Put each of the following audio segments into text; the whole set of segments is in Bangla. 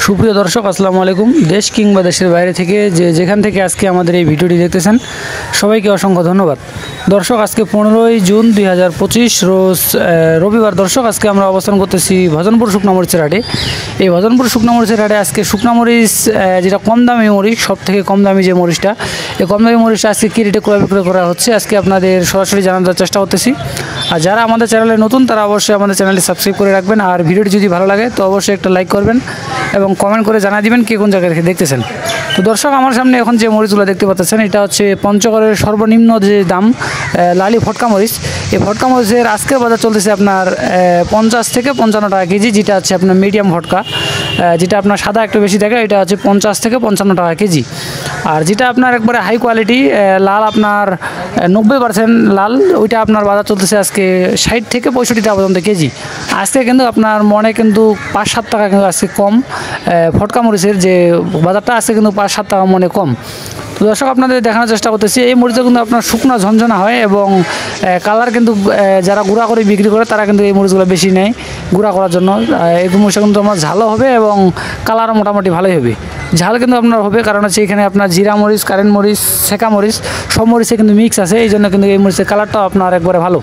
সুপ্রিয় দর্শক আসসালামু আলাইকুম। দেশ কিংবা দেশের বাইরে থেকে যেখান থেকে আজকে আমাদের এই ভিডিওটি দেখতেছেন সবাইকে অসংখ্য ধন্যবাদ। দর্শক আজকে 15ই জুন 2025 রোজ রবিবার। দর্শক আজকে আমরা অবস্থান করতেছি ভজনপুর শুকনা মরিচের হাটে। এই ভজনপুর শুকনা মরিচের হাটে আজকে শুকনা মরিচ যেটা কম দামি মরিচ, সব থেকে কম দামি যে মরিচটা, এই কম দামি মরিচটা আজকে কী রেটে ক্রয় বিক্রয় করা হচ্ছে আজকে আপনাদের সরাসরি জানার চেষ্টা করতেছি। আর যারা আমাদের চ্যানেলে নতুন তারা অবশ্যই আমাদের চ্যানেলটি সাবস্ক্রাইব করে রাখবেন। আর ভিডিওটি যদি ভালো লাগে তো অবশ্যই একটা লাইক করবেন এবং কমেন্ট করে জানিয়ে দিবেন কে কোন জায়গা থেকে দেখতেছেন। তো দর্শক আমার সামনে এখন যে মরিচগুলো দেখতে পাচ্ছেন এটা হচ্ছে পঞ্চগড়ের সর্বনিম্ন যে দাম লালি ফটকা মরিচ। এই ফটকা মরিচের আজকের বাজার চলতেছে আপনার 50 থেকে 55 টাকা কেজি, যেটা হচ্ছে আপনার মিডিয়াম ফটকা, যেটা আপনার সাদা একটু বেশি থাকে, এটা হচ্ছে 50 থেকে 55 টাকা কেজি। আর যেটা আপনার একবারে হাই কোয়ালিটি লাল, আপনার 90% লাল, ওইটা আপনার বাজার চলতেছে আজকে 60 থেকে 65 টাকা পর্যন্ত কেজি। আজকে কিন্তু আপনার মনে কিন্তু 5-7 টাকা কিন্তু আজকে কম ফটকা মরিচের যে বাজারটা আছে, কিন্তু 5-7 টাকা মনে কম। তো দর্শক আপনাদের দেখানোর চেষ্টা করতেছি এই মরিচটা কিন্তু আপনার শুকনো ঝনঝনা হয় এবং কালার কিন্তু যারা গুঁড়া করে বিক্রি করে তারা কিন্তু এই মরিচগুলো বেশি নেয় গুঁড়া করার জন্য। এই মরিচটা কিন্তু আমার ঝালও হবে এবং কালারও মোটামুটি ভালোই হবে। ঝাল কিন্তু আপনার হবে, কারণ হচ্ছে এখানে আপনার জিরা মরিচ, কারেন্ট মরিচ, শেখা মরিচ সব মরিচে কিন্তু মিক্স আছে, এই জন্য কিন্তু এই মরিচের কালারটাও আপনার একবারে ভালো,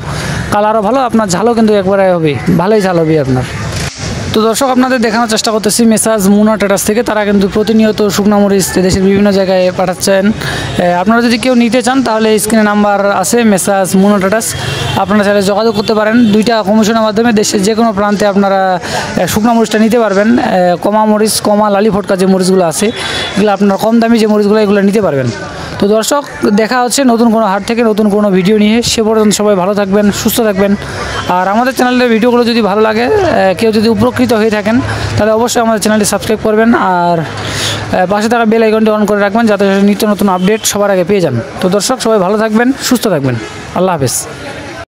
কালারও ভালো, আপনার ঝালও কিন্তু একবারে হবে, ভালোই ঝাল হবে আপনার। তো দর্শক আপনাদের দেখানোর চেষ্টা করতেছি মেসাজ মুনা ট্রেডার্স থেকে। তারা কিন্তু প্রতিনিয়ত শুকনা মরিচ দেশের বিভিন্ন জায়গায় পাঠাচ্ছেন। আপনারা যদি কেউ নিতে চান তাহলে স্ক্রিনে নাম্বার আছে মেসাজ মুনা ট্রেডার্স, আপনারা চাইলে যোগাযোগ করতে পারেন। 2টা কমিশনের মাধ্যমে দেশের যে কোনো প্রান্তে আপনারা শুকনা মরিচটা নিতে পারবেন। কমা মরিচ, কমা লালি ফটকা যে মরিচগুলো আছে এগুলো আপনার কম দামি যে মরিচগুলো এগুলো নিতে পারবেন। তো দর্শক দেখা হচ্ছে নতুন কোনো হাট থেকে নতুন কোনো ভিডিও নিয়ে। সে পর্যন্ত সবাই ভালো থাকবেন, সুস্থ থাকবেন। আর আমাদের চ্যানেলের ভিডিওগুলো যদি ভালো লাগে, কেউ যদি উপকৃত হয়ে থাকেন তাহলে অবশ্যই আমাদের চ্যানেলটি সাবস্ক্রাইব করবেন আর পাশে থাকা বেল আইকনটি অন করে রাখবেন যাতে নিত্য নতুন আপডেট সবার আগে পেয়ে যান। তো দর্শক সবাই ভালো থাকবেন, সুস্থ থাকবেন। আল্লাহ হাফেজ।